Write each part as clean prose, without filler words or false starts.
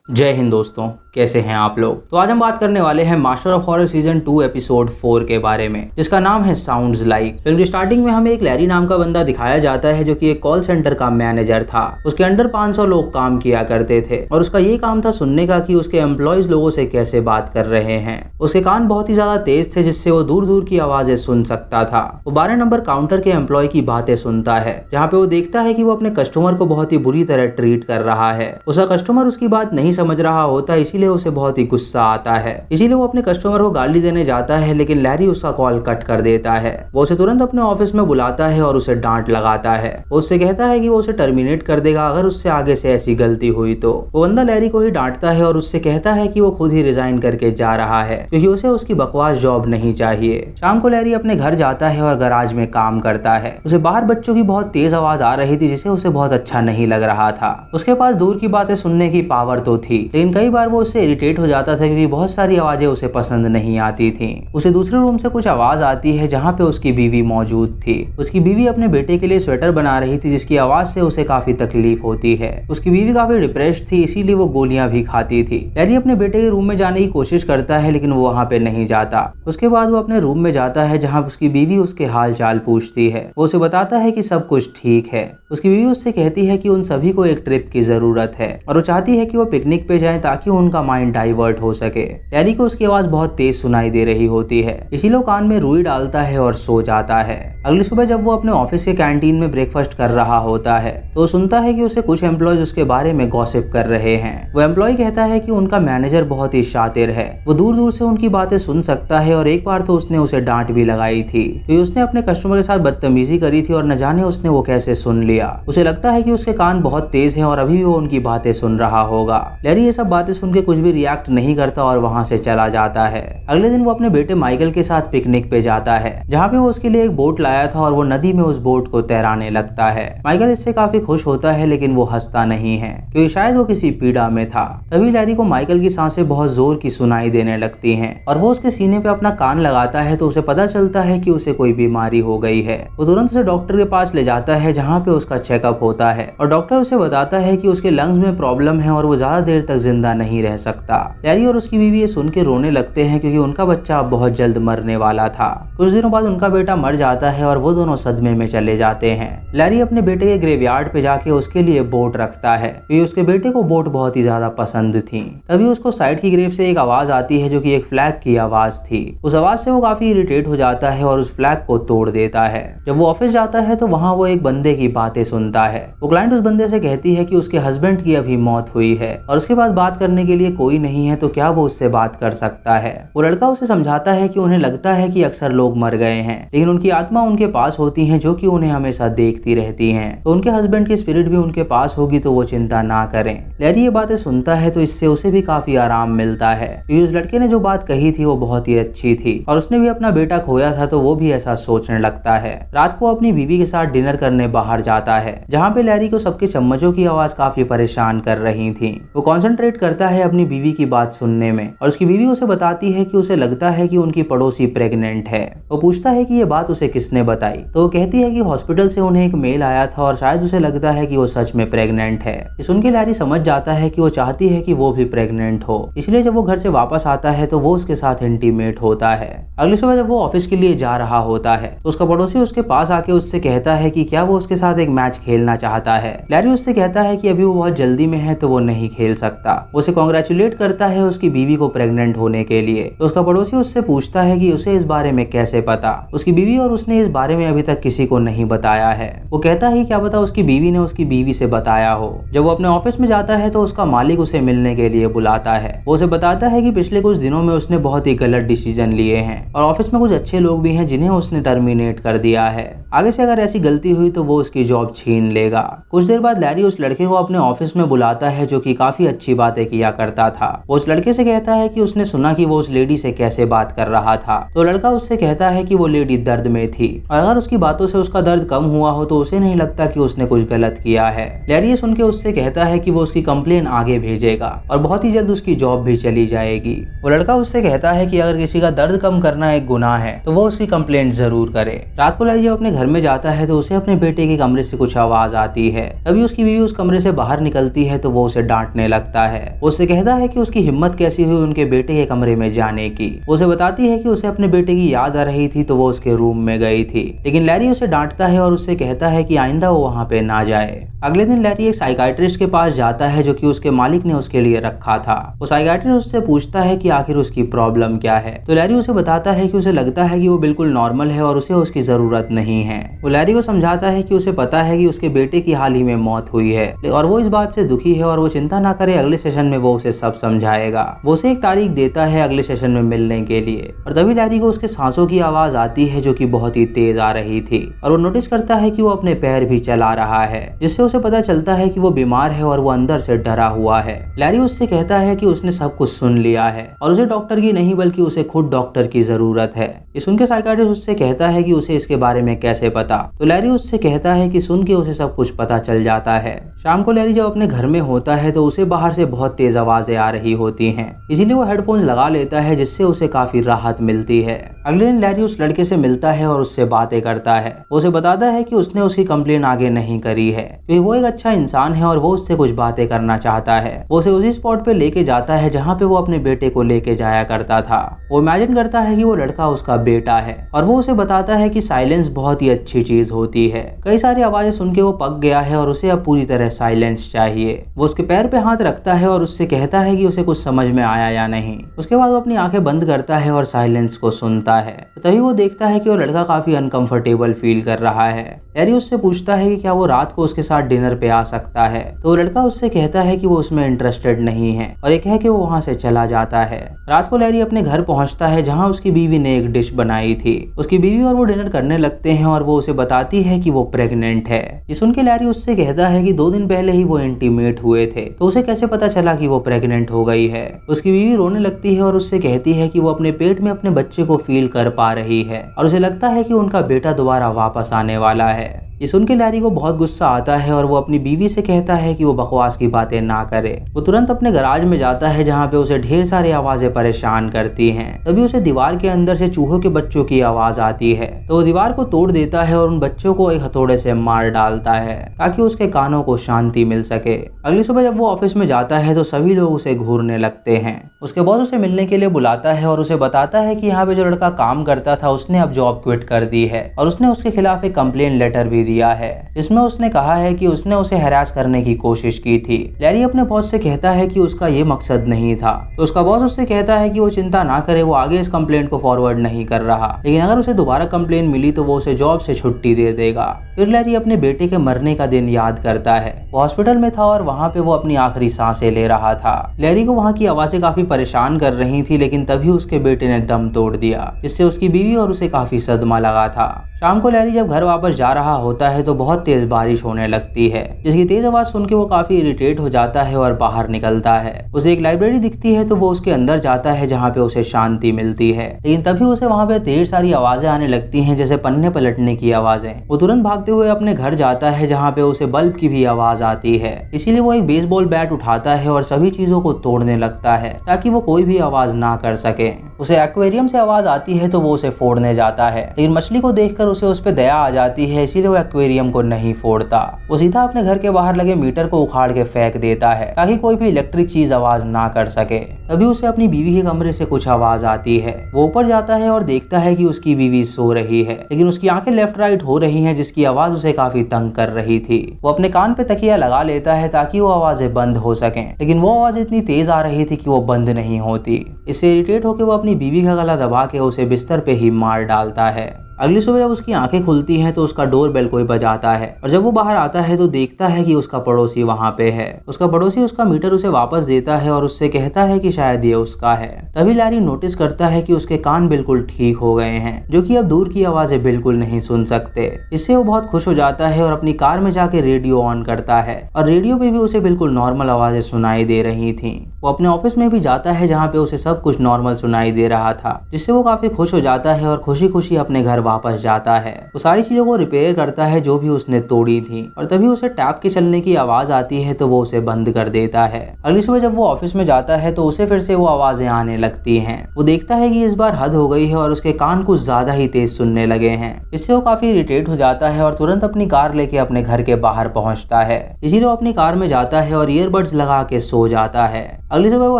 जय हिंद दोस्तों, कैसे हैं आप लोग। तो आज हम बात करने वाले हैं master of horror season 2 episode 4 के बारे में, जिसका नाम है साउंड्स लाइक। फिल्म की स्टार्टिंग में हमें एक लैरी नाम का बंदा दिखाया जाता है जो कि एक कॉल सेंटर का मैनेजर था। उसके अंडर 500 लोग काम किया करते थे और उसका ये काम था सुनने का कि उसके एम्प्लॉयज लोगों से कैसे बात कर रहे हैं। उसके कान बहुत ही ज्यादा तेज थे जिससे वो दूर दूर की आवाजें सुन सकता था। वो 12 नंबर काउंटर के एम्प्लॉय की बातें सुनता है, जहाँ पे वो देखता है कि वो अपने कस्टमर को बहुत ही बुरी तरह ट्रीट कर रहा है। उसका कस्टमर उसकी बात नहीं समझ रहा होता, इसीलिए उसे बहुत ही गुस्सा आता है। इसीलिए वो अपने कस्टमर को गाली देने जाता है, लेकिन लैरी उसका कॉल कट कर देता है। वो उसे तुरंत अपने ऑफिस में बुलाता है और उसे डांट लगाता है। वो उससे कहता है कि वो उसे टर्मिनेट कर देगा अगर उससे आगे से ऐसी गलती हुई तो। वो बंदा लैरी को ही डांटता है और उससे कहता है कि वो खुद ही रिजाइन करके जा रहा है क्योंकि उसे उसकी बकवास जॉब नहीं चाहिए। शाम को लैरी अपने घर जाता है और गराज में काम करता है। उसे बाहर बच्चों की बहुत तेज आवाज आ रही थी जिसे उसे बहुत अच्छा नहीं लग रहा था। उसके पास दूर की बातें सुनने की पावर तो थी, लेकिन कई बार वो उससे इरिटेट हो जाता था क्योंकि बहुत सारी आवाजें उसे पसंद नहीं आती थी। उसे दूसरे रूम से कुछ आवाज आती है जहाँ पे उसकी बीवी मौजूद थी। उसकी बीवी अपने बेटे के लिए स्वेटर बना रही थी जिसकी आवाज से उसे काफी तकलीफ होती है। उसकी बीवी काफी डिप्रेस्ड थी, इसीलिए वो गोलियां भी खाती थी। लैरी अपने बेटे के रूम में जाने की कोशिश करता है लेकिन वो वहाँ पे नहीं जाता। उसके बाद वो अपने रूम में जाता है जहाँ उसकी बीवी उसके हाल चाल पूछती है। वो उसे बताता है कि सब कुछ ठीक है। उसकी बीवी उससे कहती है कि उन सभी को एक ट्रिप की जरूरत है और वो चाहती है कि वो पिकनिक पे जाएं ताकि उनका माइंड डाइवर्ट हो सके। लैरी को उसकी आवाज बहुत तेज सुनाई दे रही होती है, इसीलिए कान में रुई डालता है और सो जाता है। अगली सुबह जब वो अपने ऑफिस के कैंटीन में ब्रेकफास्ट कर रहा होता है तो वो सुनता है कि उसे कुछ एम्प्लॉयज उसके बारे में गॉसिप कर रहे हैं। वो एम्प्लॉय कहता है कि उनका मैनेजर बहुत ही शातिर है, वो दूर दूर से उनकी बातें सुन सकता है और एक बार तो उसने उसे डांट भी लगाई थी क्योंकि उसने अपने कस्टमर के साथ बदतमीजी करी थी और न जाने उसने वो कैसे सुन लिया। उसे लगता है कि उसके कान बहुत तेज हैं और अभी भी वो उनकी बातें सुन रहा होगा। लैरी ये सब बातें सुन के कुछ भी रिएक्ट नहीं करता और वहां से चला जाता है। अगले दिन वो अपने बेटे माइकल के साथ पिकनिक पे जाता है जहाँ पे वो उसके लिए एक बोट लाया था और वो नदी में उस बोट को तैराने लगता है। माइकल इससे काफी खुश होता है लेकिन वो हंसता नहीं है क्योंकि शायद वो किसी पीड़ा में था। तभी लैरी को माइकल की सांसें बहुत जोर की सुनाई देने लगती हैं और वो उसके सीने पे अपना कान लगाता है तो उसे पता चलता है कि उसे कोई बीमारी हो गई है। वो तुरंत उसे डॉक्टर के पास ले जाता है जहाँ पे उसका चेकअप होता है और डॉक्टर उसे बताता है कि उसके लंग्स में प्रॉब्लम है और वो ज्यादा देर तक जिंदा नहीं रह सकता। लैरी और उसकी बीवी ये सुन के रोने लगते हैं क्योंकि उनका बच्चा अब बहुत जल्द मरने वाला था। कुछ दिनों बाद उनका बेटा मर जाता है और वो दोनों सदमे में चले जाते हैं। लैरी अपने बेटे के ग्रेवयार्ड पे जाके उसके लिए बोट रखता है क्योंकि उसके बेटे को बोट बहुत ही ज्यादा पसंद थी। तभी उसको साइड की ग्रेव से एक आवाज आती है जो कि एक फ्लैग की आवाज थी। उस आवाज से वो काफी इरिटेट हो जाता है और उस फ्लैग को तोड़ देता है। जब वो ऑफिस जाता है तो वहाँ वो एक बंदे की बातें सुनता है। वो क्लाइंट उस बंदे से कहती है कि उसके हस्बैंड की अभी मौत हुई है और उसके बाद बात करने के लिए कोई नहीं है तो क्या वो उससे बात कर सकता है। वो लड़का उसे समझाता है कि उन्हें लगता है कि अक्सर लोग मर गए हैं लेकिन उनकी आत्मा उनके पास होती है जो कि उन्हें हमेशा देखती रहती हैं, तो उनके हस्बैंड की स्पिरिट भी उनके पास होगी तो वो चिंता ना करें। लैरी ये बातें सुनता है तो इससे उसे भी काफी आराम मिलता है क्योंकि उस लड़के ने जो बात कही थी वो बहुत ही अच्छी थी और उसने भी अपना बेटा खोया था तो वो भी ऐसा सोचने लगता है। रात को अपनी बीवी के साथ डिनर करने बाहर जाता है जहाँ पे लैरी को सबके चम्मचों की आवाज काफी परेशान कर रही थी। वो कॉन्सेंट्रेट करता है अपनी बीवी की बात सुनने में और उसकी बीवी उसे बताती है कि उसे लगता है कि उनकी पड़ोसी प्रेग्नेंट है। वो पूछता है कि ये बात उसे किसने बताई तो वो कहती है कि हॉस्पिटल से उन्हें एक मेल आया था और शायद उसे लगता है कि वो सच में प्रेग्नेंट है। ये सुन के लैरी समझ जाता है कि वो चाहती है कि वो भी प्रेग्नेंट हो, इसलिए जब वो घर से वापस आता है तो वो उसके साथ इंटीमेट होता है। अगली सुबह जब वो ऑफिस के लिए जा रहा होता है तो उसका पड़ोसी उसके पास आके उससे कहता है कि क्या वो उसके साथ एक मैच खेलना चाहता है। लैरी उससे कहता है कि अभी वो बहुत जल्दी में है तो वो नहीं खेल सकता। वो उसे कांग्रेचुलेट करता है उसकी बीवी को प्रेग्नेंट होने के लिए। तो उसका पड़ोसी उससे पूछता है कि उसे इस बारे में कैसे पता। उसकी बीवी और उसने इस बारे में अभी तक किसी को नहीं बताया है। वो कहता है क्या पता उसकी बीवी ने उसकी बीवी से बताया हो। जब वो अपने ऑफिस में जाता है तो उसका मालिक उसे मिलने के लिए बुलाता है। वो उसे बताता है कि पिछले कुछ दिनों में उसने बहुत ही गलत डिसीजन लिए हैं और ऑफिस में कुछ अच्छे लोग भी हैं जिन्हें उसने टर्मिनेट कर दिया है। आगे से अगर ऐसी गलती हुई तो वो उसकी जॉब छीन लेगा। कुछ देर बाद लैरी उस लड़के को अपने ऑफिस में बुलाता है जो कि काफी अच्छी बातें किया करता था। वो उस लड़के से कहता है कि उसने सुना कि वो उस लेडी से कैसे बात कर रहा था। तो लड़का उससे कहता है कि वो लेडी दर्द में थी और अगर उसकी बातों से उसका दर्द कम हुआ हो तो उसे नहीं लगता कि उसने कुछ गलत किया है। लैरी ये सुन के उससे कहता है कि वो उसकी कंप्लेन आगे भेजेगा और बहुत ही जल्द उसकी जॉब भी चली जाएगी। वो लड़का उससे कहता है कि अगर किसी का दर्द कम करना एक गुनाह है तो वो उसकी कंप्लेंट जरूर करे। रात को लैरी जब अपने घर में जाता है तो उसे अपने बेटे के कमरे से कुछ आवाज आती है। तभी उसकी बीवी उस कमरे से बाहर निकलती है तो वो उसे डांटने लगता है। वो उससे कहता है कि उसकी हिम्मत कैसी हुई उनके बेटे के कमरे में जाने की। वो उसे बताती है कि उसे अपने बेटे की याद आ रही थी तो वो उसके रूम में गई थी, लेकिन लैरी उसे डांटता है और उससे कहता है कि आइंदा वो वहाँ पे ना जाए। अगले दिन लैरी एक साइकाइट्रिस्ट के पास जाता है जो कि उसके मालिक ने उसके लिए रखा था। वो साइकाइट्रिस्ट उससे पूछता है कि आखिर उसकी प्रॉब्लम क्या है, तो लैरी उसे बताता है कि उसे लगता है कि वो बिल्कुल नॉर्मल है और उसे उसकी जरूरत नहीं है। वो लैरी को समझाता है कि उसे पता है कि उसके बेटे की हाल ही में मौत हुई है और वो इस बात से दुखी है और वो चिंता ना करे, अगले सेशन में वो उसे सब समझाएगा। वो उसे एक तारीख देता है अगले सेशन में मिलने के लिए और तभी लैरी को उसके सांसों की आवाज आती है जो कि बहुत ही तेज आ रही थी और वो नोटिस करता है कि वो अपने पैर भी चला रहा है, जिससे उसे पता चलता है कि वो बीमार है और वो अंदर से डरा हुआ है। लैरी उससे कहता है कि उसने सब कुछ सुन लिया है और उसे डॉक्टर की नहीं बल्कि उसे खुद डॉक्टर की जरूरत है। ये सुन के साइकाइट्रिस्ट उससे कहता है कि उसे इसके बारे में कैसे पता, तो लैरी उससे कहता है कि सुन के उसे सब कुछ पता चल जाता है। शाम को लैरी जब अपने घर में होता है तो उसे बाहर से बहुत तेज आवाजें आ रही होती हैं, इसीलिए वो हेडफोन्स लगा लेता है जिससे उसे काफी राहत मिलती है। अगले दिन लैरी उस लड़के से मिलता है और उससे बातें करता है। वो उसे बताता है कि उसने उसकी कंप्लेन आगे नहीं करी है क्योंकि वो एक अच्छा इंसान है और वो उससे कुछ बातें करना चाहता है। वो उसे उसी स्पॉट पे लेके जाता है जहाँ पे वो अपने बेटे को लेके जाया करता था। वो इमेजिन करता है कि वो लड़का उसका बेटा है और वो उसे बताता है कि साइलेंस बहुत ही अच्छी चीज होती है। कई सारी आवाजें सुन के वो पक गया है और उसे अब पूरी तरह साइलेंस चाहिए। वो उसके पैर पे हाथ रखता है और उससे कहता है कि उसे कुछ समझ में आया या नहीं। उसके बाद वो अपनी आंखें बंद करता है और साइलेंस को सुनता है। तभी वो देखता है कि वो लड़का काफी अनकंफर्टेबल फील कर रहा है। लैरी उससे पूछता है कि क्या वो रात को उसके साथ डिनर पे आ सकता है, तो लड़का उससे कहता है कि वो उसमें इंटरेस्टेड नहीं है और ये कह के वो वहाँ से चला जाता है। रात को लैरी अपने घर पहुँचता है जहाँ उसकी बीवी ने एक डिश बनाई थी। उसकी बीवी और वो डिनर करने लगते हैं और वो उसे बताती है कि वो प्रेग्नेंट है। ये सुन के लैरी उससे कहता है कि 2 दिन पहले ही वो इंटीमेट हुए थे, तो उसे कैसे पता चला कि वो प्रेग्नेंट हो गई है। उसकी बीवी रोने लगती है और उससे कहती है कि वो अपने पेट में अपने बच्चे को फील कर पा रही है और उसे लगता है कि उनका बेटा दोबारा वापस आने वाला है। ये सुन के लैरी को बहुत गुस्सा आता है और वो अपनी बीवी से कहता है कि वो बकवास की बातें ना करे। वो तुरंत अपने गराज में जाता है जहाँ पे उसे ढेर सारी आवाजें परेशान करती हैं। तभी उसे दीवार के अंदर से चूहों के बच्चों की आवाज आती है, तो वो दीवार को तोड़ देता है और उन बच्चों को एक हथौड़े से मार डालता है ताकि उसके कानों को शांति मिल सके। अगली सुबह जब वो ऑफिस में जाता है तो सभी लोग उसे घूरने लगते हैं। उसके बॉस उसे मिलने के लिए बुलाता है और उसे बताता है कि यहाँ पे जो लड़का काम करता था उसने अब जॉब क्विट कर दी है और उसने उसके खिलाफ एक कंप्लेन लेटर भी दिया है। इसमें उसने कहा है कि उसने उसे हैरास करने की कोशिश की थी। लैरी अपने बॉस से कहता है कि उसका ये मकसद नहीं था, तो उसका बॉस उससे कहता है कि वो चिंता ना करे, वो आगे इस कंप्लेंट को फॉरवर्ड नहीं कर रहा, लेकिन अगर उसे दोबारा कंप्लेंट मिली तो वो उसे जॉब से छुट्टी दे देगा। फिर लैरी अपने बेटे के मरने का दिन याद करता है। वो हॉस्पिटल में था और वहाँ पे वो अपनी आखिरी सांसें ले रहा था। लैरी को वहाँ की आवाजें काफी परेशान कर रही थी, लेकिन तभी उसके बेटे ने दम तोड़ दिया, जिससे उसकी बीवी और उसे काफी सदमा लगा था। शाम को लैरी जब घर वापस जा रहा होता है तो बहुत तेज बारिश होने लगती है, जिसकी तेज आवाज सुन के वो काफी इरिटेट हो जाता है और बाहर निकलता है। उसे एक लाइब्रेरी दिखती है तो वो उसके अंदर जाता है जहाँ पे उसे शांति मिलती है, लेकिन तभी उसे वहाँ पे ढेर सारी आवाजें आने लगती हैं, जैसे पन्ने पलटने की आवाजें। वो तुरंत भागते हुए अपने घर जाता है जहाँ पे उसे बल्ब की भी आवाज आती है। इसीलिए वो एक बेसबॉल बैट उठाता है और सभी चीजों को तोड़ने लगता है ताकि वो कोई भी आवाज ना कर सके। उसे एक्वेरियम से आवाज आती है तो वो उसे फोड़ने जाता है, लेकिन मछली को देखकर उसे उस पर दया आ जाती है, इसीलिए वो एक्वेरियम को नहीं फोड़ता। वो सीधा अपने घर के बाहर लगे मीटर को उखाड़ के फेंक देता है ताकि कोई भी इलेक्ट्रिक चीज आवाज ना कर सके। तभी उसे अपनी बीवी के कमरे से कुछ आवाज आती है। वो ऊपर जाता है और देखता है कि उसकी बीवी सो रही है, लेकिन उसकी आंखें लेफ्ट राइट हो रही हैं, जिसकी आवाज उसे काफी तंग कर रही थी। वो अपने कान पे तकिया लगा लेता है ताकि वो आवाजें बंद हो सकें, लेकिन वो आवाज इतनी तेज आ रही थी कि वो बंद नहीं होती। इससे इरिटेट होकर वो अपनी बीवी का गला दबा के उसे बिस्तर पे ही मार डालता है। अगली सुबह जब उसकी आंखें खुलती हैं तो उसका डोर बेल कोई बजाता है और जब वो बाहर आता है तो देखता है कि उसका पड़ोसी वहाँ पे है। उसका पड़ोसी उसका मीटर उसे वापस देता है और उससे कहता है कि शायद ये उसका है। तभी लैरी नोटिस करता है कि उसके कान बिल्कुल ठीक हो गए हैं, जो कि अब दूर की आवाजें बिल्कुल नहीं सुन सकते। इससे वो बहुत खुश हो जाता है और अपनी कार में जाके रेडियो ऑन करता है और रेडियो पे भी उसे बिल्कुल नॉर्मल आवाजें सुनाई दे रही थी। वो अपने ऑफिस में भी जाता है जहाँ पे उसे सब कुछ नॉर्मल सुनाई दे रहा था, जिससे वो काफी खुश हो जाता है और खुशी खुशी अपने घर वापस जाता है। वो सारी चीजों को रिपेयर करता है जो भी उसने तोड़ी थी और तभी उसे टैप के चलने की आवाज आती है तो वो उसे बंद कर देता है। अगली सुबह जब वो ऑफिस में जाता है तो उसे फिर से वो आवाजें आने लगती हैं। वो देखता है कि इस बार हद हो गई है और उसके कान कुछ ज्यादा ही तेज सुनने लगे हैं। इससे वो काफी इरिटेट हो जाता है और तुरंत अपनी कार लेके अपने घर के बाहर पहुंचता है। इसीलिए वो अपनी कार में जाता है और ईयरबड्स लगा के सो जाता है। अगली सुबह वो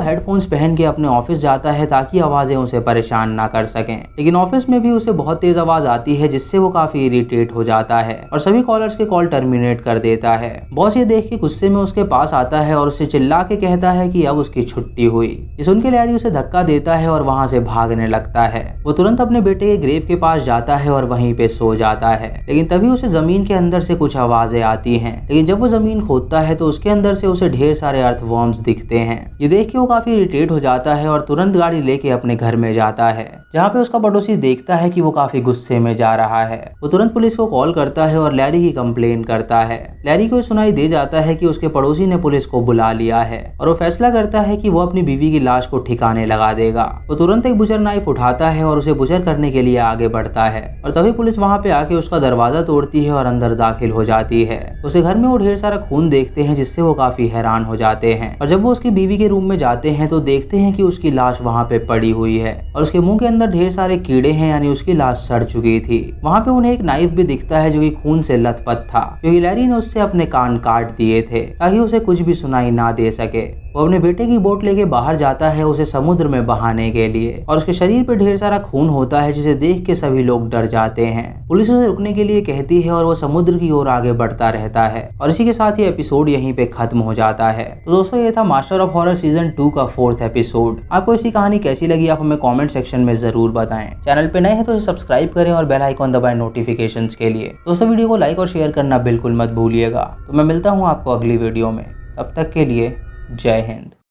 हेडफोन्स पहन के अपने ऑफिस जाता है ताकि आवाजें उसे परेशान ना कर सकें, लेकिन ऑफिस में भी उसे बहुत तेज आवाज आती है जिससे वो काफी इरिटेट हो जाता है और सभी कॉलर्स के कॉल टर्मिनेट कर देता है। बॉस ये देख के गुस्से में उसके पास आता है और उससे चिल्ला के कहता है कि अब उसकी छुट्टी हुई। ये सुन के लैरी उसे धक्का देता है और वहां से भागने लगता है। वो तुरंत अपने बेटे के ग्रेव के पास जाता है और वहीं पे सो जाता है, लेकिन तभी उसे जमीन के अंदर से कुछ आवाजें आती हैं। लेकिन जब वो जमीन खोदता है तो उसके अंदर से उसे ढेर सारे अर्थवर्म्स दिखते हैं। ये देख के वो काफी इरिटेट हो जाता है और तुरंत गाड़ी लेके अपने घर में जाता है, जहाँ पे उसका पड़ोसी देखता है कि वो काफी गुस्से में जा रहा है। वो तुरंत पुलिस को कॉल करता है और लैरी की कंप्लेन करता है। लैरी को सुनाई दे जाता है कि उसके पड़ोसी ने पुलिस को बुला लिया है और वो फैसला करता है कि वो अपनी बीवी की लाश को ठिकाने लगा देगा। वो तुरंत एक बुचर नाइफ उठाता है और उसे बुचर करने के लिए आगे बढ़ता है और तभी पुलिस वहाँ पे आके उसका दरवाजा तोड़ती है और अंदर दाखिल हो जाती है। उसे घर में वो ढेर सारा खून देखते हैं जिससे वो काफी हैरान हो जाते हैं और जब वो उसकी बीवी के रूम में जाते हैं तो देखते हैं कि उसकी लाश वहाँ पे पड़ी हुई है और उसके मुंह के अंदर ढेर सारे कीड़े हैं, यानी उसकी लाश सड़ चुकी थी। वहाँ पे उन्हें एक नाइफ भी दिखता है जो कि खून से लथपथ था, क्योंकि लैरी ने उससे अपने कान काट दिए थे ताकि उसे कुछ भी सुनाई ना दे सके। वो अपने बेटे की बोट लेके बाहर जाता है उसे समुद्र में बहाने के लिए और उसके शरीर पे ढेर सारा खून होता है जिसे देख के सभी लोग डर जाते हैं। पुलिस उसे रुकने के लिए कहती है और वो समुद्र की ओर आगे बढ़ता रहता है और इसी के साथ ये एपिसोड यहीं पे खत्म हो जाता है। तो दोस्तों ये था मास्टर ऑफ हॉरर सीजन 2 का 4th एपिसोड। आपको इसी कहानी कैसी लगी आप हमें कॉमेंट सेक्शन में जरूर बताएं। चैनल पे नए हैं तो इसे सब्सक्राइब करें और बेल आइकॉन दबाएं नोटिफिकेशंस के लिए। दोस्तों वीडियो को लाइक और शेयर करना बिल्कुल मत भूलिएगा। तो मैं मिलता हूँ आपको अगली वीडियो में, तब तक के लिए जय हिंद।